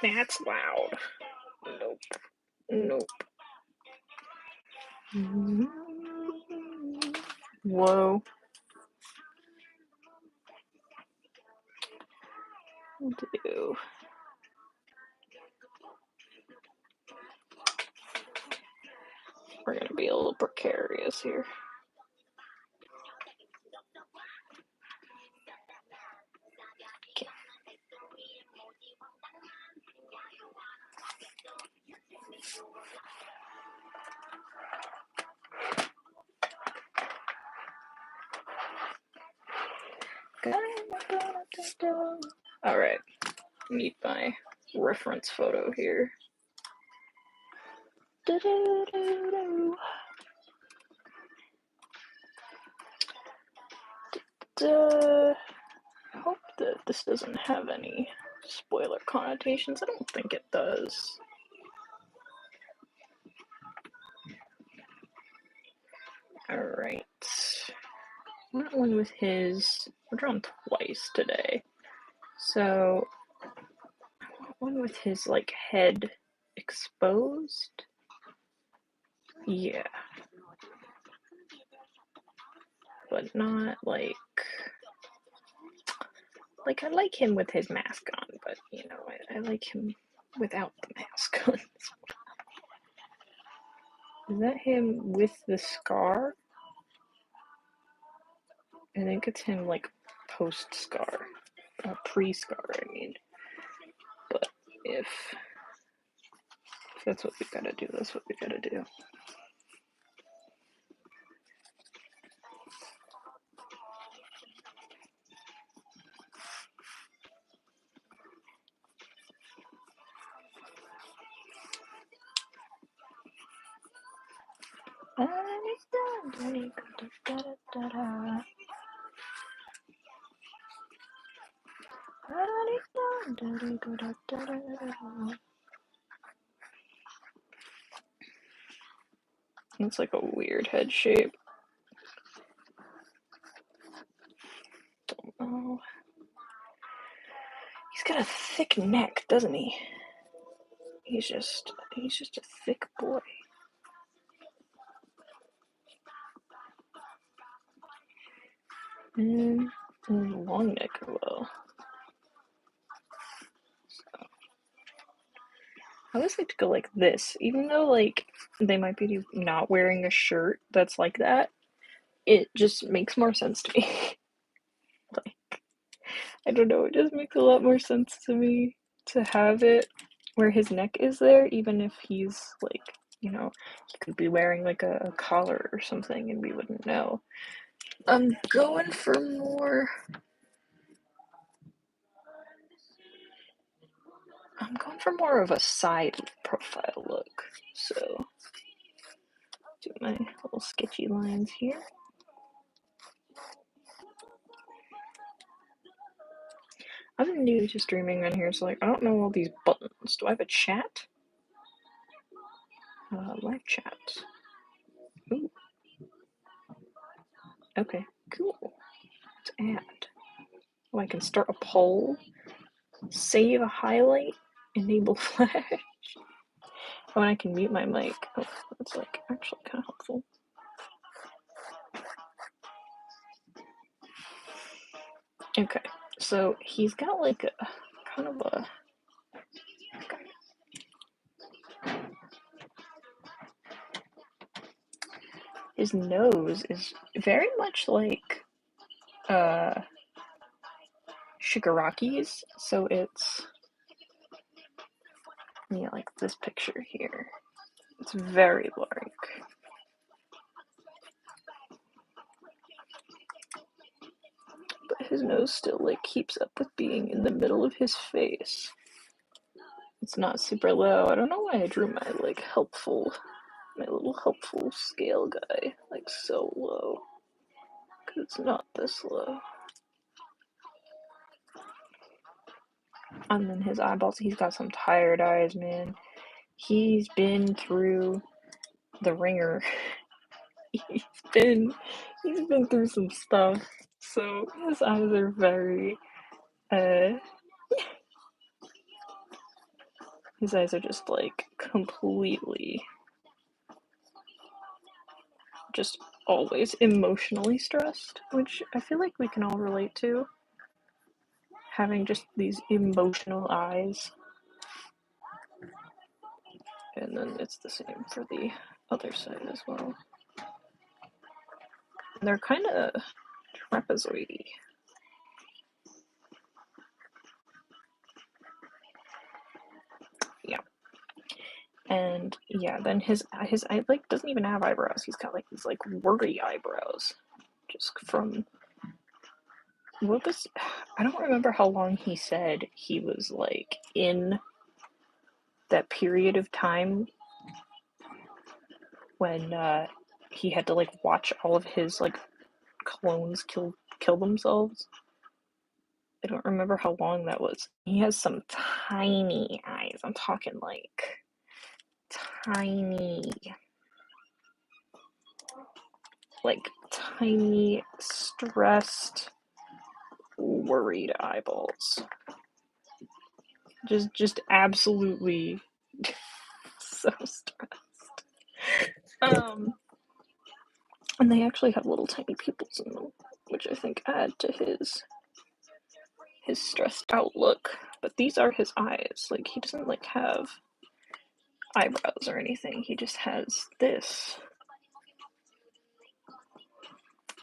That's loud. Nope. Nope. Whoa. Do. We're gonna be a little precarious here. Okay. All right. Need my reference photo here. I hope that this doesn't have any spoiler connotations. I don't think it does. Alright. That one with his. We're drawn twice today. So, one with his, like, head exposed? Yeah. But not, like. Like, I like him with his mask on, but, you know, I like him without the mask on. Is that him with the scar? I think it's him, like, post-scar. Pre-scar, I mean. But if that's what we gotta do, that's what we gotta do. It's like a weird head shape. Don't know. He's got a thick neck, doesn't he? He's just a thick boy. And long neck as well. So, I always like to go like this, even though like they might be not wearing a shirt that's like that. It just makes more sense to me. Like, I don't know, it just makes a lot more sense to me to have it where his neck is there, even if he's like, you know, he could be wearing like a collar or something and we wouldn't know. I'm going for more. I'm going for more of a side profile look. So, do my little sketchy lines here. I'm new to streaming on here, so like I don't know all these buttons. Do I have a chat? Live chat. Ooh. Okay, cool. Let's add. Oh, I can start a poll, save a highlight, enable flash. Oh, and I can mute my mic. Oh, that's like actually kind of helpful. Okay, so he's got like a kind of a. His nose is very much like Shigaraki's, so it's yeah, like this picture here. It's very like. But his nose still like keeps up with being in the middle of his face. It's not super low. I don't know why I drew my like my little helpful scale guy like so low. Cause it's not this low. And then his eyeballs, he's got some tired eyes, man. He's been through the ringer. he's been through some stuff. So his eyes are very His eyes are just like completely just always emotionally stressed, which I feel like we can all relate to. Having just these emotional eyes. And then it's the same for the other side as well. And they're kind of trapezoidy. Yeah. And yeah, then his eye like doesn't even have eyebrows. He's got like these like worry eyebrows, just from what was I don't remember how long he said he was like in that period of time when he had to like watch all of his like clones kill themselves. I don't remember how long that was. He has some tiny eyes. I'm talking like tiny, like tiny, stressed, worried eyeballs. Just absolutely so stressed. And they actually have little tiny pupils in them, which I think add to his stressed outlook. But these are his eyes. Like he doesn't like have eyebrows or anything. He just has this.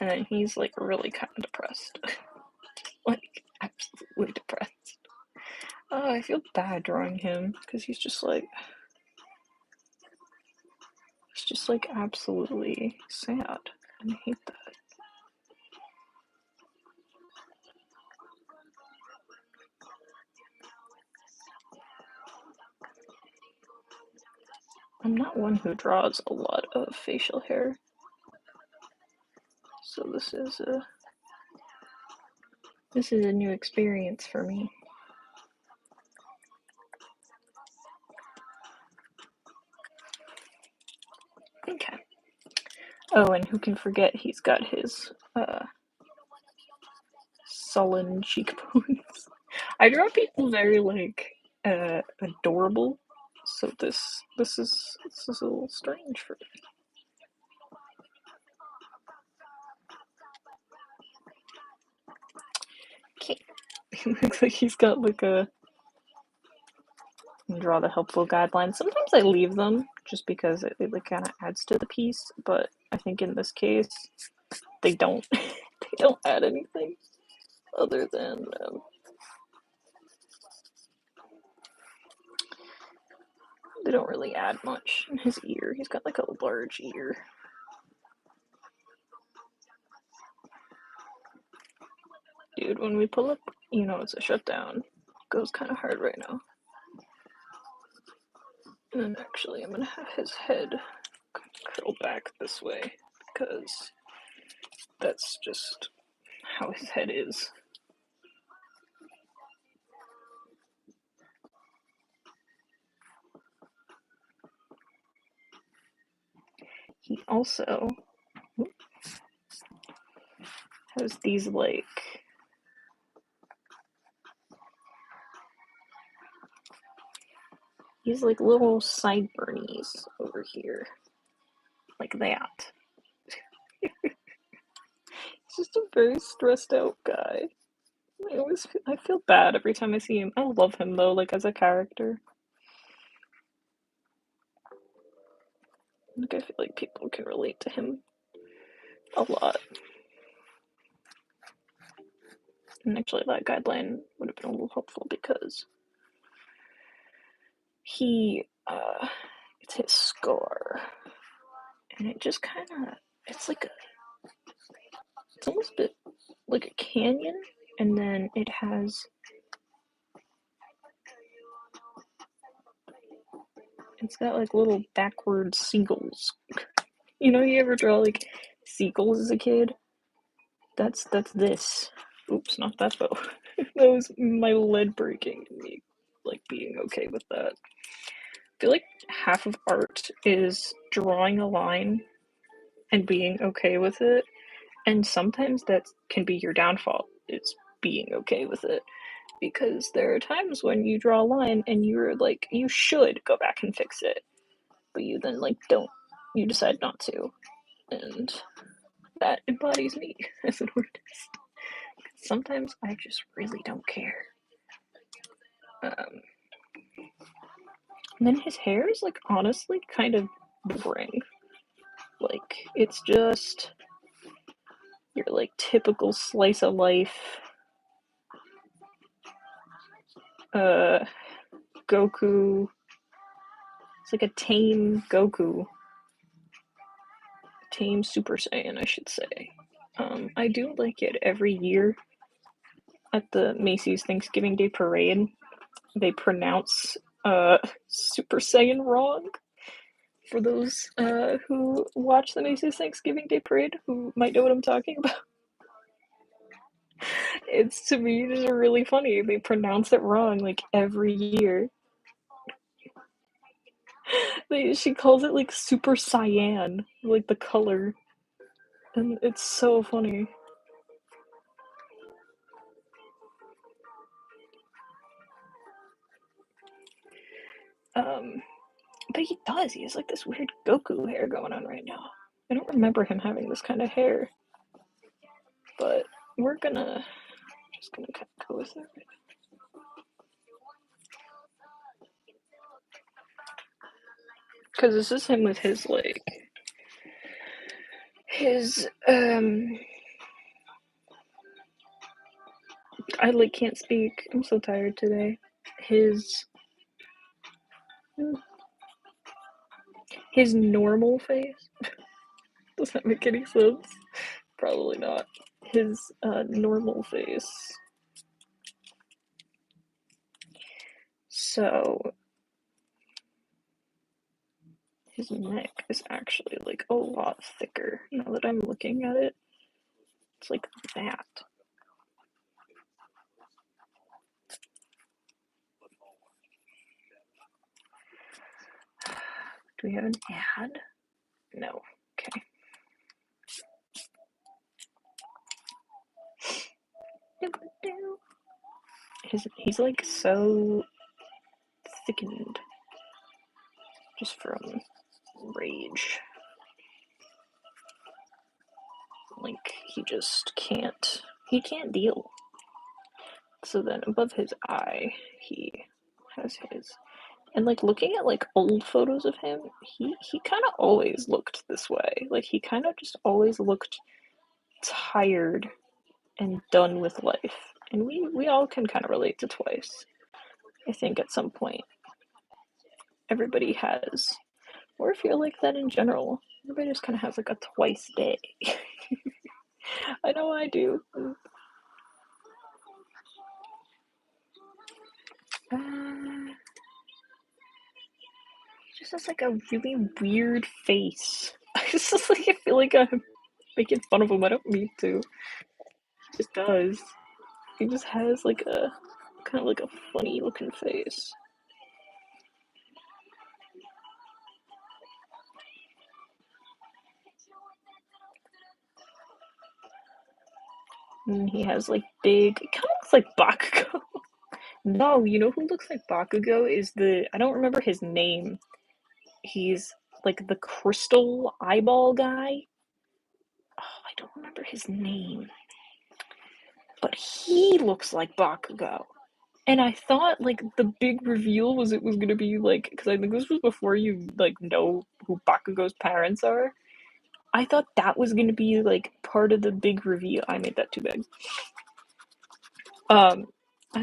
And then he's like really kind of depressed. Like absolutely depressed. Oh, I feel bad drawing him because he's just like absolutely sad. And I hate that. I'm not one who draws a lot of facial hair, so this is a new experience for me. Okay. Oh, and who can forget he's got his sullen cheekbones. I draw people very like adorable, so this is a little strange for me. Okay. It looks like he's got like a draw the helpful guidelines. Sometimes I leave them just because it like kind of adds to the piece, but I think in this case they don't they don't add anything other than they don't really add much. In his ear, he's got like a large ear. Dude, when we pull up, it's a shutdown. It goes kind of hard right now. And then actually, I'm gonna have his head curl back this way because that's just how his head is. He also has these like little sideburnies over here, like that. He's just a very stressed out guy. I feel bad every time I see him. I love him though, like as a character. Like I feel like people can relate to him a lot. And actually, that guideline would have been a little helpful because it's his scar, and it just kind of, it's almost a bit like a canyon, and then it has, it's got like little backward seagulls. You ever draw like seagulls as a kid? That's this. Oops, not that though. That was my lead breaking and me like being okay with that. I feel like half of art is drawing a line and being okay with it, and sometimes that can be your downfall. It's being okay with it. because there are times when you draw a line and you're like, you should go back and fix it, but you then like don't, you decide not to, and that embodies me as an artist. Sometimes I just really don't care. And then his hair is like honestly kind of boring. Like it's just your like typical slice of life Goku. It's like a tame Goku. Tame Super Saiyan, I should say. I do like it every year at the Macy's Thanksgiving Day Parade. They pronounce Super Saiyan wrong. For those who watch the Macy's Thanksgiving Day Parade, who might know what I'm talking about, it's to me just really funny. They pronounce it wrong like every year. She calls it like Super Cyan, like the color, and it's so funny. But he does. He has like this weird Goku hair going on right now. I don't remember him having this kind of hair, but we're gonna just gonna kind of go with it. Because this is him with his like his I like can't speak. I'm so tired today. His normal face. Does that make any sense? Probably not. His normal face. So his neck is actually like a lot thicker now that I'm looking at it. It's like that. Do we have an ad? No. Okay. He's like so thickened just from rage. Like he just can't deal. So then above his eye he has his, and like looking at like old photos of him, he kind of always looked this way. Like he kind of just always looked tired and done with life. And we all can kind of relate to Twice. I think at some point everybody has, or if you're like that in general, everybody just kind of has like a Twice day. I know I do. He just has like a really weird face. It's just like I feel like I'm making fun of him. I don't mean to. He just does. He just has like a kind of like a funny looking face. And he has like big. It kind of looks like Bakugo. No, you know who looks like Bakugo is the. I don't remember his name. He's like the crystal eyeball guy. Oh, I don't remember his name. But he looks like Bakugo. And I thought like the big reveal was it was gonna be like, because I think this was before you like know who Bakugo's parents are. I thought that was gonna be like part of the big reveal. I made that too big. I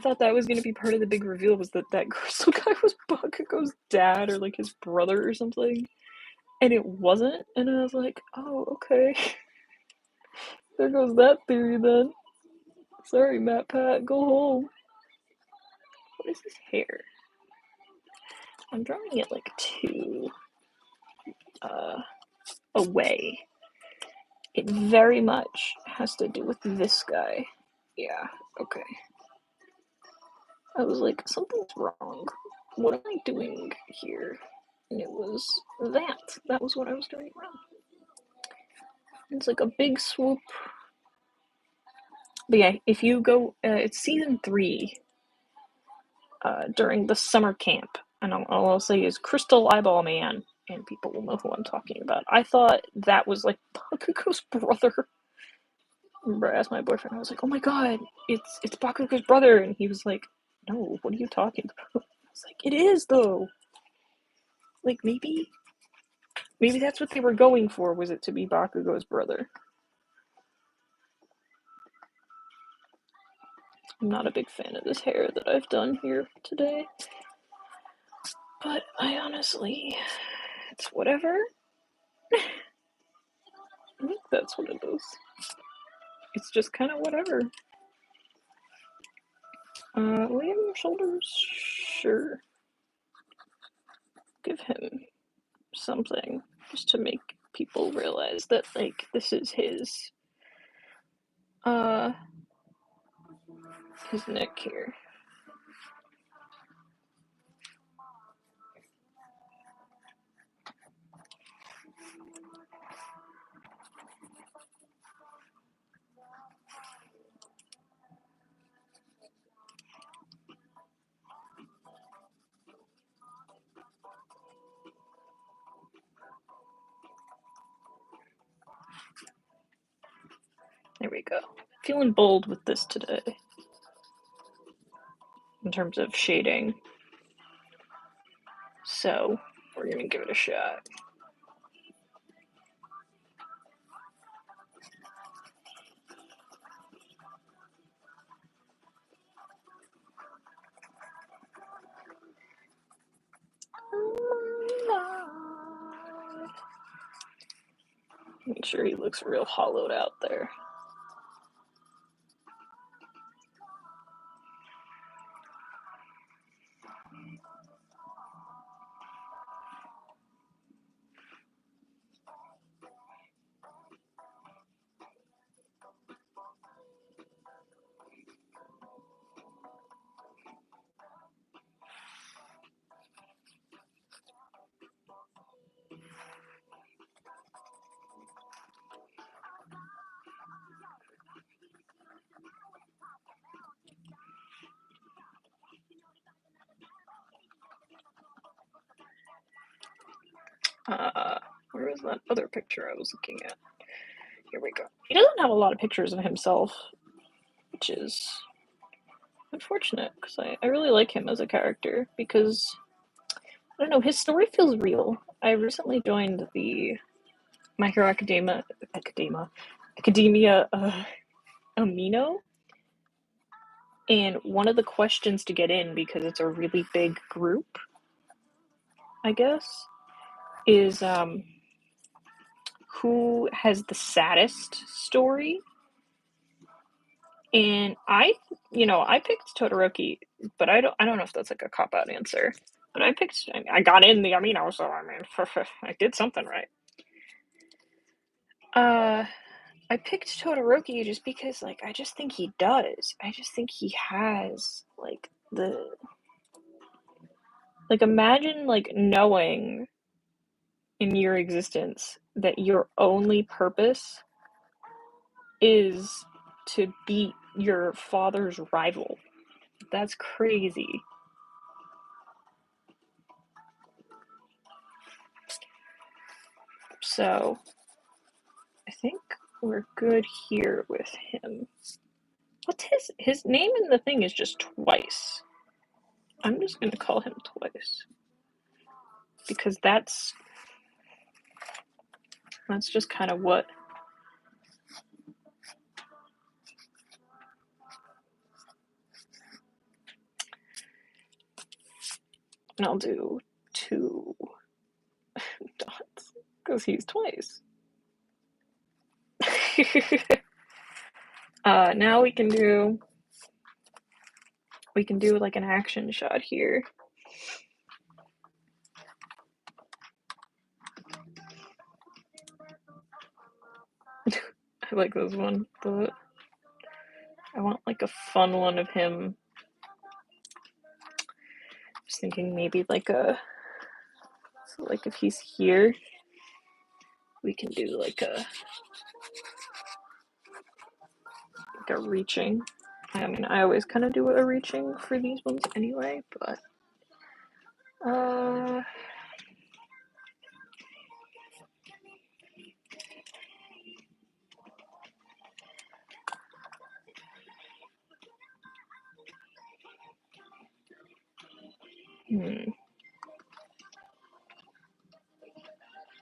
thought that was gonna be part of the big reveal was that that crystal guy was Bakugo's dad or like his brother or something, and it wasn't. And I was like, oh okay, there goes that theory then. Sorry, Matt Pat, go home. What is his hair? I'm drawing it like too away. It very much has to do with this guy. Yeah, okay. I was like, something's wrong. What am I doing here? And it was that. That was what I was doing wrong. It's like a big swoop. But yeah, if you go, it's season 3 during the summer camp, and all I'll say is Crystal Eyeball Man, and people will know who I'm talking about. I thought that was like Bakugo's brother. I remember I asked my boyfriend, I was like, "Oh my god, it's Bakugo's brother," and he was like, "No, what are you talking about?" I was like, "It is though. Like maybe that's what they were going for, was it to be Bakugo's brother." I'm not a big fan of this hair that I've done here today, but I honestly, it's whatever. I think that's what it is. It's just kind of whatever. Liam Shoulders, sure. Give him something just to make people realize that, like, this is his neck here. There we go. Feeling bold with this today in terms of shading. So, we're gonna give it a shot. Make sure he looks real hollowed out there. Where was that other picture I was looking at? Here we go. He doesn't have a lot of pictures of himself, which is unfortunate, because I really like him as a character, because, I don't know, his story feels real. I recently joined the My Hero Academia Amino, and one of the questions to get in, because it's a really big group, I guess, is who has the saddest story. And I picked Todoroki, but I don't know if that's like a cop out answer. But I got in the Amino, so I mean, I did something right. I picked Todoroki just because, like, I just think he does. I just think he has, like, imagine, like, knowing in your existence that your only purpose is to beat your father's rival. That's crazy. So, I think we're good here with him. What's his name in the thing is just Twice. I'm just gonna call him Twice, because that's just kind of what. And I'll do 2 dots because he's Twice. Now we can do like an action shot here. I like this one, but I want like a fun one of him. Just thinking maybe like if he's here, we can do like a reaching. I I mean, I always kind of do a reaching for these ones anyway, but uh,